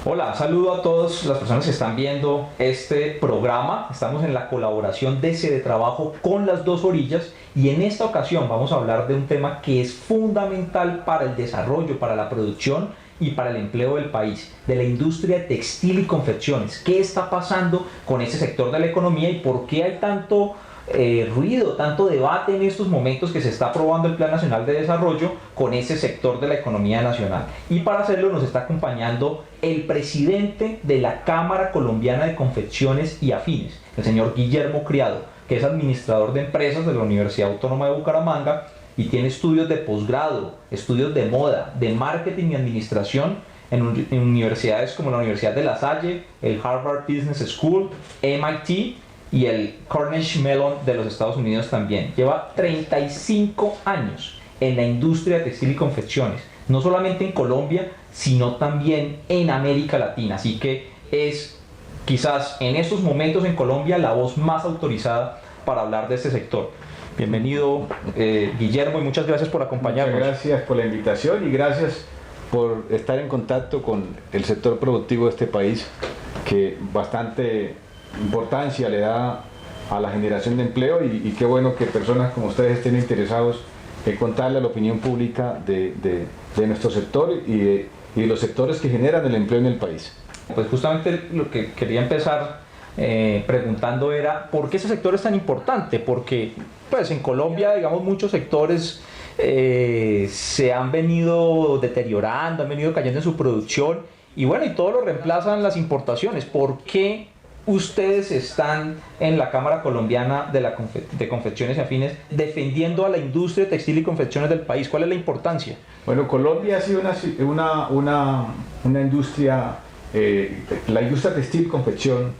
Hola, saludo a todas las personas que están viendo este programa. Estamos en la colaboración de Sede Trabajo con Las Dos Orillas y en esta ocasión vamos a hablar de un tema que es fundamental para el desarrollo, para la producción y para el empleo del país, de la industria textil y confecciones. ¿Qué está pasando con ese sector de la economía y por qué hay tanto ruido, tanto debate en estos momentos que se está aprobando el Plan Nacional de Desarrollo con ese sector de la economía nacional? Y para hacerlo nos está acompañando el presidente de la Cámara Colombiana de Confecciones y Afines, el señor Guillermo Criado, que es administrador de empresas de la Universidad Autónoma de Bucaramanga y tiene estudios de posgrado, estudios de moda, de marketing y administración en universidades como la Universidad de La Salle, el Harvard Business School, MIT y el Carnegie Mellon de los Estados Unidos también. Lleva 35 años en la industria textil y confecciones, no solamente en Colombia, sino también en América Latina. Así que es quizás en estos momentos en Colombia la voz más autorizada para hablar de este sector. Bienvenido, Guillermo, y muchas gracias por acompañarnos. Muchas gracias por la invitación y gracias por estar en contacto con el sector productivo de este país, que bastante importancia le da a la generación de empleo y qué bueno que personas como ustedes estén interesados en contarle a la opinión pública de nuestro sector y de los sectores que generan el empleo en el país. Pues justamente lo que quería empezar preguntando era ¿por qué ese sector es tan importante? Porque pues en Colombia, digamos, muchos sectores se han venido deteriorando, han venido cayendo en su producción y bueno, y todo lo reemplazan las importaciones. ¿Por qué ustedes están en la Cámara Colombiana de Confecciones y Afines defendiendo a la industria textil y confecciones del país? ¿Cuál es la importancia? Bueno, Colombia ha sido una industria, la industria textil y confección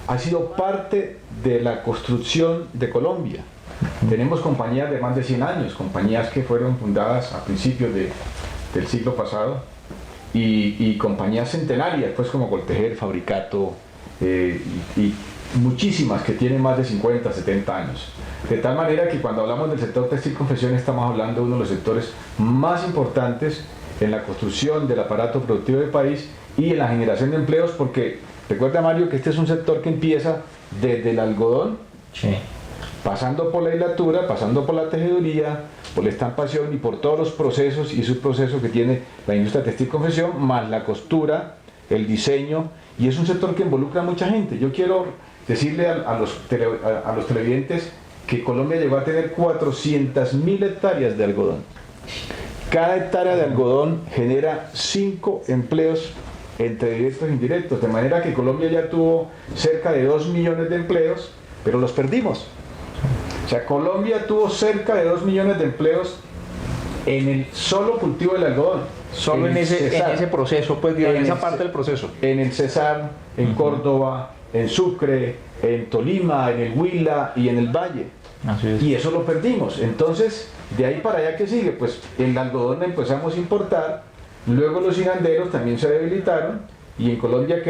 ha sido parte de la construcción de Colombia. Tenemos compañías de más de 100 años, compañías que fueron fundadas a principios del siglo pasado y compañías centenarias, pues como Coltejer, Fabricato, y muchísimas que tienen más de 50, 70 años. De tal manera que cuando hablamos del sector textil y confección estamos hablando de uno de los sectores más importantes en la construcción del aparato productivo del país y en la generación de empleos, porque recuerda, Mario, que este es un sector que empieza desde el algodón, Sí. pasando por la hilatura, pasando por la tejeduría, por la estampación y por todos los procesos y subprocesos que tiene la industria textil y confección, más la costura, el diseño, y es un sector que involucra a mucha gente. Yo quiero decirle a los televidentes que Colombia llegó a tener 400.000 hectáreas de algodón. Cada hectárea de algodón genera 5 empleos entre directos e indirectos, de manera que Colombia ya tuvo cerca de 2 millones de empleos, pero los perdimos. O sea, Colombia tuvo cerca de 2 millones de empleos en el solo cultivo del algodón. Solo en ese proceso, pues, digamos, en esa parte del proceso. En el Cesar, en Córdoba, en Sucre, en Tolima, en el Huila y en el Valle. Así es. Y eso lo perdimos. Entonces, de ahí para allá, ¿qué sigue? Pues el algodón empezamos a importar, luego los hilanderos también se debilitaron y en Colombia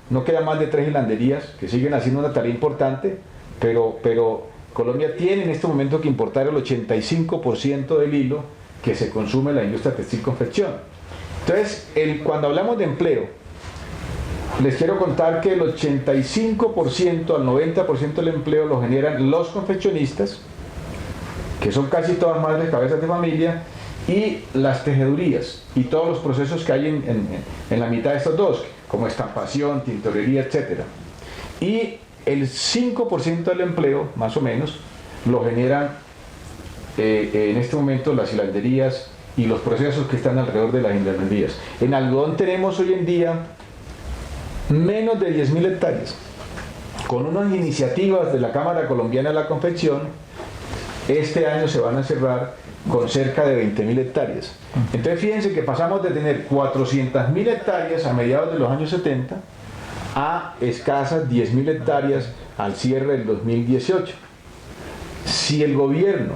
no quedan más de 3 hilanderías que siguen haciendo una tarea importante, pero Colombia tiene en este momento que importar el 85% del hilo que se consume en la industria textil y confección. Entonces, cuando hablamos de empleo, les quiero contar que el 85% al 90% del empleo lo generan los confeccionistas, que son casi todas madres cabezas de familia, y las tejedurías y todos los procesos que hay en la mitad de estos dos, como estampación, tintorería, etc. Y el 5% del empleo, más o menos, lo generan en este momento las hilanderías y los procesos que están alrededor de las hilanderías. En algodón tenemos hoy en día menos de 10.000 hectáreas. Con unas iniciativas de la Cámara Colombiana de la Confección, este año se van a cerrar con cerca de 20.000 hectáreas. Entonces fíjense que pasamos de tener 400.000 hectáreas a mediados de los años 70 a escasas 10.000 hectáreas al cierre del 2018. Si el gobierno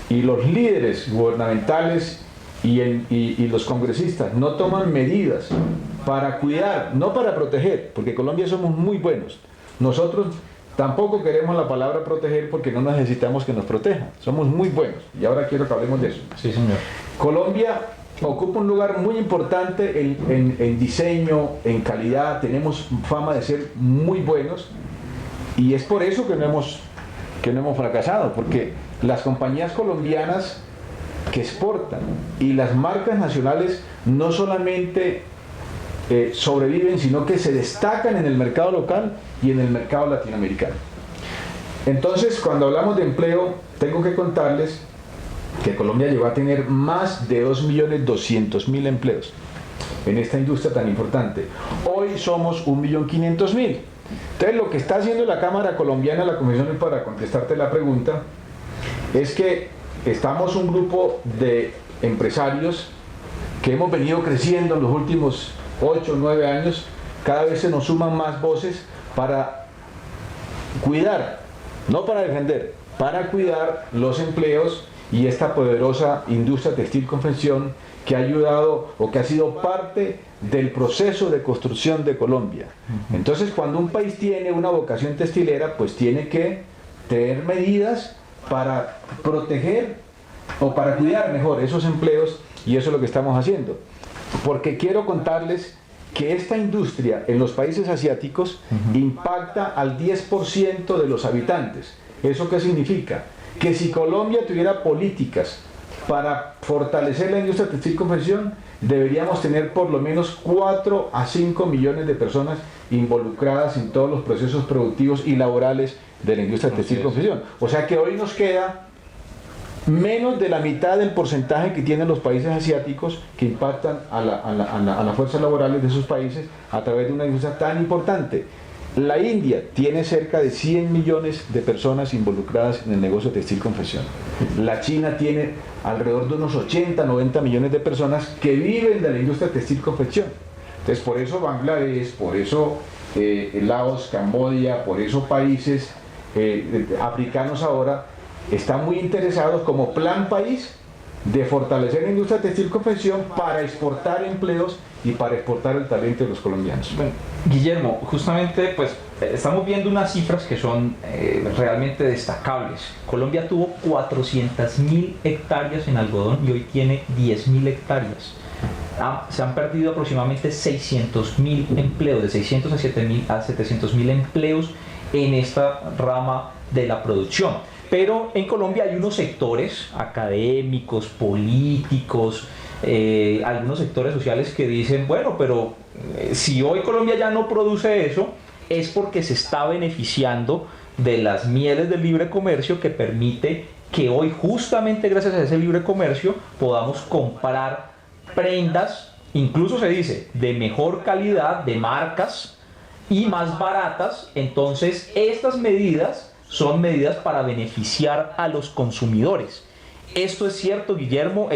y los líderes gubernamentales y los congresistas no toman medidas para cuidar, no para proteger, porque en Colombia somos muy buenos, nosotros tampoco queremos la palabra proteger porque no necesitamos que nos protejan, somos muy buenos y ahora quiero que hablemos de eso. Sí, señor. Colombia ocupa un lugar muy importante en diseño, en calidad, tenemos fama de ser muy buenos y es por eso que no hemos fracasado, porque las compañías colombianas que exportan y las marcas nacionales no solamente sobreviven, sino que se destacan en el mercado local y en el mercado latinoamericano. Entonces, cuando hablamos de empleo, tengo que contarles que Colombia llegó a tener más de 2.200.000 empleos en esta industria tan importante. Hoy somos 1.500.000. Entonces, lo que está haciendo la Cámara Colombiana, la Comisión, para contestarte la pregunta, es que estamos un grupo de empresarios que hemos venido creciendo en los últimos 8 o 9 años, cada vez se nos suman más voces para cuidar, no para defender, para cuidar los empleos y esta poderosa industria textil confección que ha ayudado o que ha sido parte del proceso de construcción de Colombia. Entonces, cuando un país tiene una vocación textilera, pues tiene que tener medidas para proteger o para cuidar mejor esos empleos, y eso es lo que estamos haciendo. Porque quiero contarles que esta industria en los países asiáticos impacta al 10% de los habitantes. ¿Eso qué significa? Que si Colombia tuviera políticas para fortalecer la industria textil confección, deberíamos tener por lo menos 4 a 5 millones de personas involucradas en todos los procesos productivos y laborales de la industria textil confección. O sea que hoy nos queda menos de la mitad del porcentaje que tienen los países asiáticos, que impactan a las fuerzas laborales de sus países a través de una industria tan importante. La India tiene cerca de 100 millones de personas involucradas en el negocio de textil confección. La China tiene alrededor de unos 80, 90 millones de personas que viven de la industria textil confección. Entonces, por eso Bangladesh, por eso Laos, Camboya, por eso países africanos ahora están muy interesados como plan país de fortalecer la industria textil confección para exportar empleos y para exportar el talento de los colombianos. Bueno, Guillermo, justamente pues estamos viendo unas cifras que son realmente destacables. Colombia tuvo 400.000 hectáreas en algodón y hoy tiene 10.000 hectáreas. Se han perdido aproximadamente 600.000 empleos, de 600 a 700.000 empleos en esta rama de la producción. Pero en Colombia hay unos sectores académicos, políticos, algunos sectores sociales que dicen, bueno, pero si hoy Colombia ya no produce eso, es porque se está beneficiando de las mieles del libre comercio que permite que hoy, justamente gracias a ese libre comercio, podamos comprar prendas, incluso se dice, de mejor calidad, de marcas y más baratas. Entonces, estas medidas son medidas para beneficiar a los consumidores. ¿Esto es cierto, Guillermo?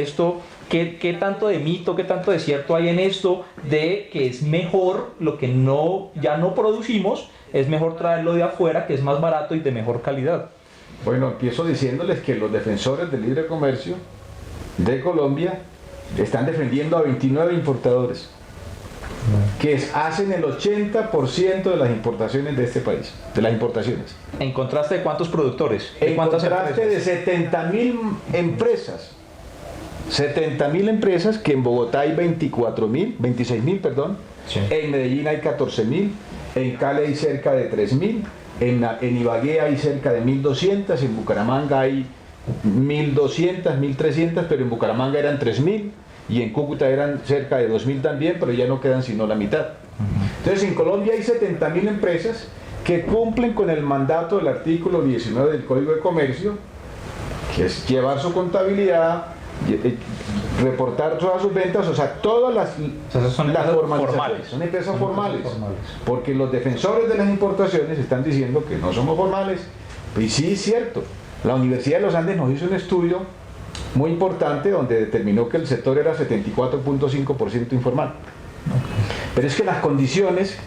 ¿Qué tanto de mito, qué tanto de cierto hay en esto de que es mejor lo que ya no producimos, es mejor traerlo de afuera, que es más barato y de mejor calidad? Bueno, empiezo diciéndoles que los defensores del libre comercio de Colombia están defendiendo a 29 importadores que hacen el 80% de las importaciones de este país, de las importaciones. ¿En contraste de cuántos productores? En contraste de 70.000 empresas. 70.000 empresas, que en Bogotá hay 26.000, perdón. Sí. En Medellín hay 14.000, en Cali hay cerca de 3.000, en Ibagué hay cerca de 1.200, en Bucaramanga hay 1.200, 1.300, pero en Bucaramanga eran 3.000. Y en Cúcuta eran cerca de 2.000 también, pero ya no quedan sino la mitad. Entonces, en Colombia hay 70.000 empresas que cumplen con el mandato del artículo 19 del Código de Comercio, que es llevar su contabilidad, reportar todas sus ventas, o sea, todas las formalizaciones. Son empresas formales, porque los defensores de las importaciones están diciendo que no somos formales. Y sí, es cierto. La Universidad de los Andes nos hizo un estudio muy importante donde determinó que el sector era 74.5% informal. Pero es que las condiciones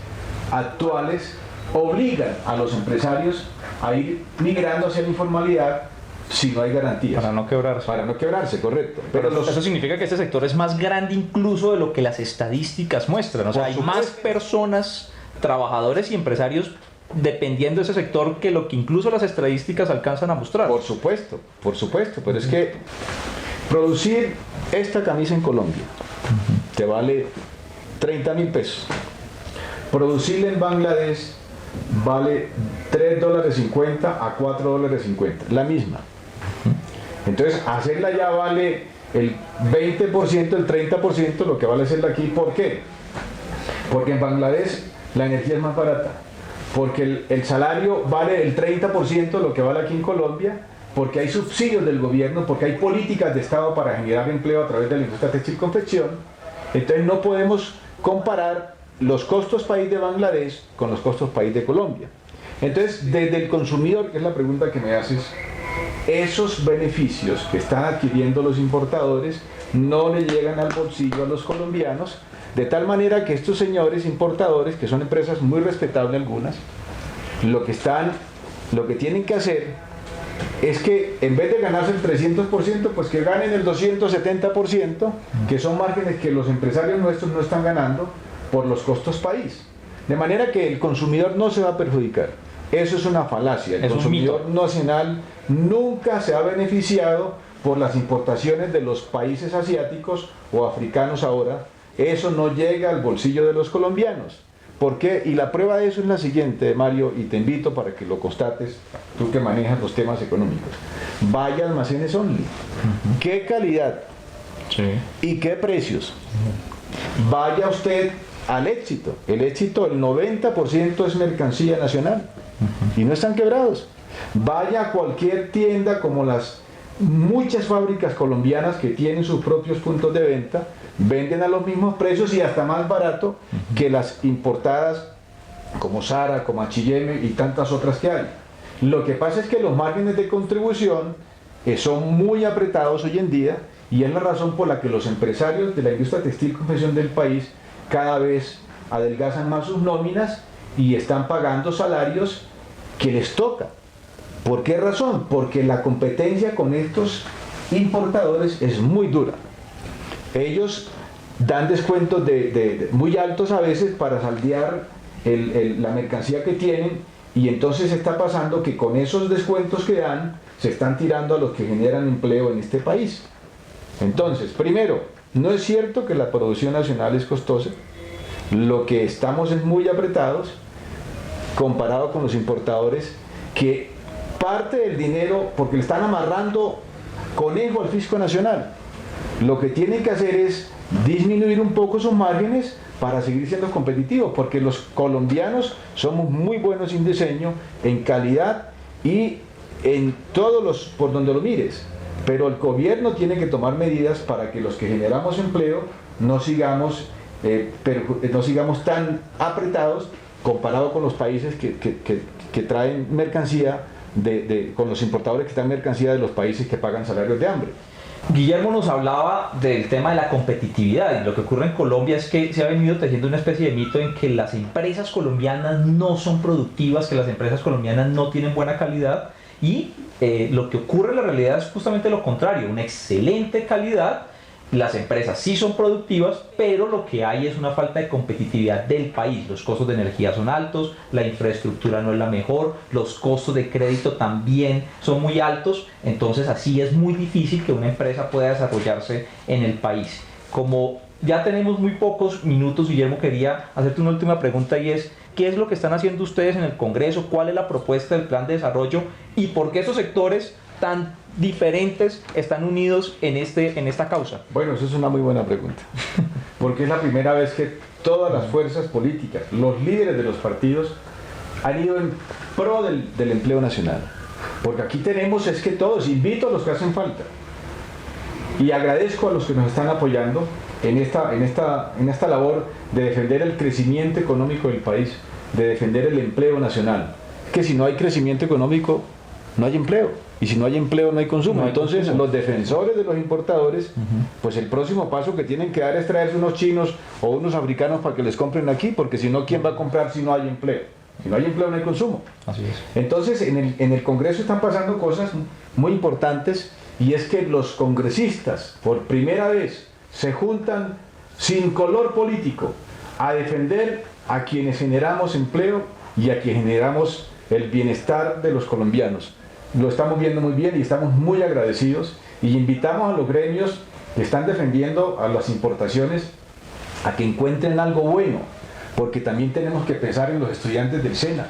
actuales obligan a los empresarios a ir migrando hacia la informalidad si no hay garantías. Para no quebrarse. Para no quebrarse, correcto. Pero eso significa que este sector es más grande incluso de lo que las estadísticas muestran. O sea, hay más personas, trabajadores y empresarios dependiendo de ese sector que lo que incluso las estadísticas alcanzan a mostrar. Por supuesto, pero es que Producir esta camisa en Colombia te vale 30.000 pesos. Producirla en Bangladesh vale $3.50 a $4.50, la misma. Entonces, hacerla ya vale el 20%, el 30%, lo que vale hacerla aquí. ¿Por qué? Porque en Bangladesh la energía es más barata, porque el salario vale el 30% de lo que vale aquí en Colombia, porque hay subsidios del gobierno, porque hay políticas de Estado para generar empleo a través de la industria textil y confección. Entonces no podemos comparar los costos país de Bangladesh con los costos país de Colombia. Entonces, desde el consumidor, que es la pregunta que me haces, esos beneficios que están adquiriendo los importadores no le llegan al bolsillo a los colombianos, de tal manera que estos señores importadores, que son empresas muy respetables algunas, lo que tienen que hacer es que en vez de ganarse el 300%, pues que ganen el 270%, que son márgenes que los empresarios nuestros no están ganando por los costos país. De manera que el consumidor no se va a perjudicar. Eso es una falacia. El consumidor nacional nunca se ha beneficiado por las importaciones de los países asiáticos o africanos ahora. Eso no llega al bolsillo de los colombianos. ¿Por qué? Y la prueba de eso es la siguiente, Mario, y te invito para que lo constates, tú que manejas los temas económicos. Vaya a Almacenes Only. ¿Qué calidad? Sí. ¿Y qué precios? Vaya usted al Éxito. El Éxito, el 90% es mercancía nacional y no están quebrados. Vaya a cualquier tienda como las muchas fábricas colombianas que tienen sus propios puntos de venta, venden a los mismos precios y hasta más barato que las importadas como Zara, como H&M y tantas otras que hay. Lo que pasa es que los márgenes de contribución son muy apretados hoy en día, y es la razón por la que los empresarios de la industria textil y confección del país cada vez adelgazan más sus nóminas y están pagando salarios que les toca. ¿Por qué razón? Porque la competencia con estos importadores es muy dura. Ellos dan descuentos muy altos a veces para saldear la mercancía que tienen, y entonces está pasando que con esos descuentos que dan se están tirando a los que generan empleo en este país. Entonces, primero, no es cierto que la producción nacional es costosa. Lo que estamos es muy apretados comparado con los importadores, que parte del dinero, porque le están amarrando conejo al fisco nacional, lo que tienen que hacer es disminuir un poco sus márgenes para seguir siendo competitivos, porque los colombianos somos muy buenos en diseño, en calidad y en todos los, por donde lo mires, pero el gobierno tiene que tomar medidas para que los que generamos empleo no sigamos tan apretados comparado con los países que traen mercancía, con los importadores que traen mercancía de los países que pagan salarios de hambre. Guillermo nos hablaba del tema de la competitividad, y lo que ocurre en Colombia es que se ha venido tejiendo una especie de mito en que las empresas colombianas no son productivas, que las empresas colombianas no tienen buena calidad, y lo que ocurre en la realidad es justamente lo contrario, una excelente calidad. Las empresas sí son productivas, pero lo que hay es una falta de competitividad del país. Los costos de energía son altos, la infraestructura no es la mejor, los costos de crédito también son muy altos, entonces así es muy difícil que una empresa pueda desarrollarse en el país. Como ya tenemos muy pocos minutos, Guillermo, quería hacerte una última pregunta, y es: ¿qué es lo que están haciendo ustedes en el Congreso? ¿Cuál es la propuesta del plan de desarrollo? ¿Y por qué esos sectores tan diferentes están unidos en esta causa? Bueno, eso es una muy buena pregunta, porque es la primera vez que todas las fuerzas políticas, los líderes de los partidos, han ido en pro del empleo nacional. Porque aquí tenemos, es que todos, invito a los que hacen falta, y agradezco a los que nos están apoyando en esta labor de defender el crecimiento económico del país, de defender el empleo nacional. Que si no hay crecimiento económico, no hay empleo. Y si no hay empleo, no hay consumo. Entonces, los defensores de los importadores, pues el próximo paso que tienen que dar es traerse unos chinos o unos africanos para que les compren aquí, porque si no, ¿quién va a comprar si no hay empleo? Si no hay empleo, no hay consumo. Así es. Entonces, en el Congreso están pasando cosas muy importantes, y es que los congresistas, por primera vez, se juntan sin color político a defender a quienes generamos empleo y a quienes generamos el bienestar de los colombianos. Lo estamos viendo muy bien y estamos muy agradecidos, Y invitamos a los gremios que están defendiendo a las importaciones a que encuentren algo bueno, porque también tenemos que pensar en los estudiantes del SENA,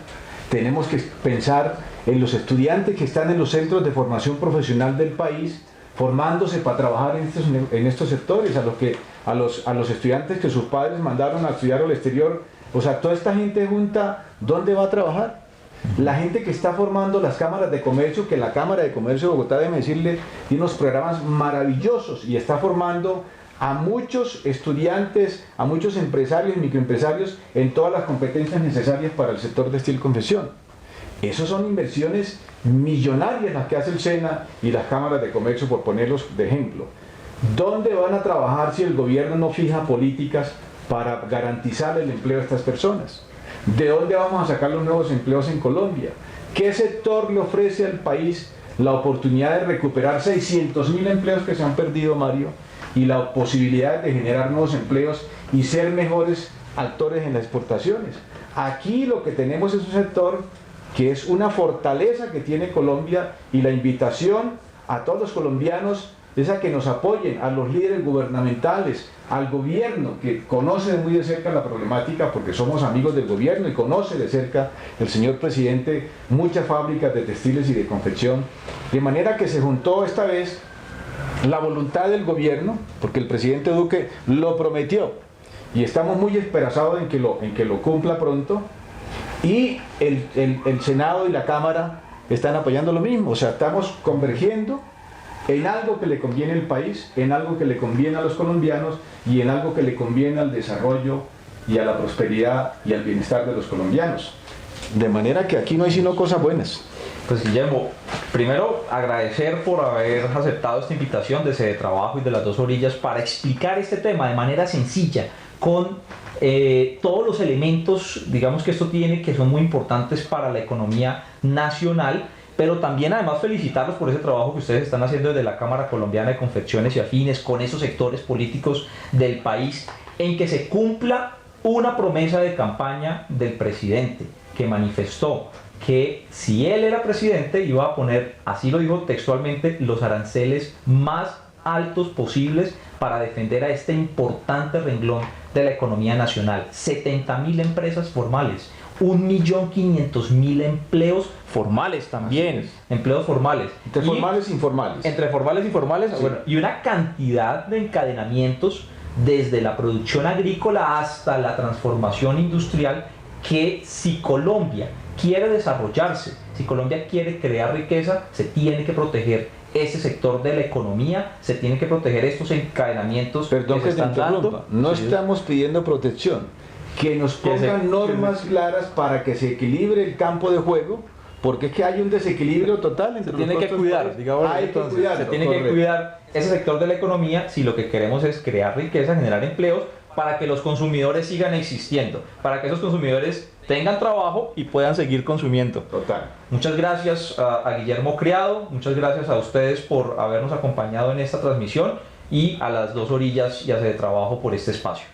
tenemos que pensar en los estudiantes que están en los centros de formación profesional del país, formándose para trabajar en estos sectores, a los estudiantes que sus padres mandaron a estudiar al exterior. O sea, toda esta gente junta, ¿dónde va a trabajar? La gente que está formando las cámaras de comercio, que la Cámara de Comercio de Bogotá, déjeme decirle, tiene unos programas maravillosos y está formando a muchos estudiantes, a muchos empresarios y microempresarios en todas las competencias necesarias para el sector de textil confección. Esas son inversiones millonarias las que hace el SENA y las cámaras de comercio, por ponerlos de ejemplo. ¿Dónde van a trabajar si el gobierno no fija políticas para garantizar el empleo de estas personas? ¿De dónde vamos a sacar los nuevos empleos en Colombia? ¿Qué sector le ofrece al país la oportunidad de recuperar 600.000 empleos que se han perdido, Mario? Y la posibilidad de generar nuevos empleos y ser mejores actores en las exportaciones. Aquí lo que tenemos es un sector que es una fortaleza que tiene Colombia, y la invitación a todos los colombianos es a que nos apoyen, a los líderes gubernamentales, al gobierno que conoce muy de cerca la problemática, porque somos amigos del gobierno y conoce de cerca el señor presidente muchas fábricas de textiles y de confección, de manera que se juntó esta vez la voluntad del gobierno, porque el presidente Duque lo prometió y estamos muy esperanzados en que lo cumpla pronto, y el Senado y la Cámara están apoyando lo mismo. O sea, estamos convergiendo en algo que le conviene al país, en algo que le conviene a los colombianos y en algo que le conviene al desarrollo y a la prosperidad y al bienestar de los colombianos. De manera que aquí no hay sino cosas buenas. Pues Guillermo, primero agradecer por haber aceptado esta invitación de Sede Trabajo y de las Dos Orillas para explicar este tema de manera sencilla, con todos los elementos, digamos, que esto tiene, que son muy importantes para la economía nacional, pero también además felicitarlos por ese trabajo que ustedes están haciendo desde la Cámara Colombiana de Confecciones y Afines, con esos sectores políticos del país, en que se cumpla una promesa de campaña del presidente, que manifestó que si él era presidente iba a poner, así lo dijo textualmente, los aranceles más altos posibles para defender a este importante renglón de la economía nacional. 70.000 empresas formales, 1.500.000 empleos formales también, empleos formales. Entre formales e informales. Entre formales y informales, sí. Bueno, y una cantidad de encadenamientos desde la producción agrícola hasta la transformación industrial, que si Colombia quiere desarrollarse, si Colombia quiere crear riqueza, se tiene que proteger ese sector de la economía, se tienen que proteger estos encadenamientos. Perdón que se están dando. No estamos pidiendo protección, que nos pongan normas claras para que se equilibre el campo de juego, porque es que hay un desequilibrio total entre se tiene que cuidar, digamos, se tiene que cuidar ese sector de la economía si lo que queremos es crear riqueza, generar empleos, para que los consumidores sigan existiendo, para que esos consumidores tengan trabajo y puedan seguir consumiendo. Total. Muchas gracias a Guillermo Criado, muchas gracias a ustedes por habernos acompañado en esta transmisión, y a las Dos Orillas y a Sede Trabajo por este espacio.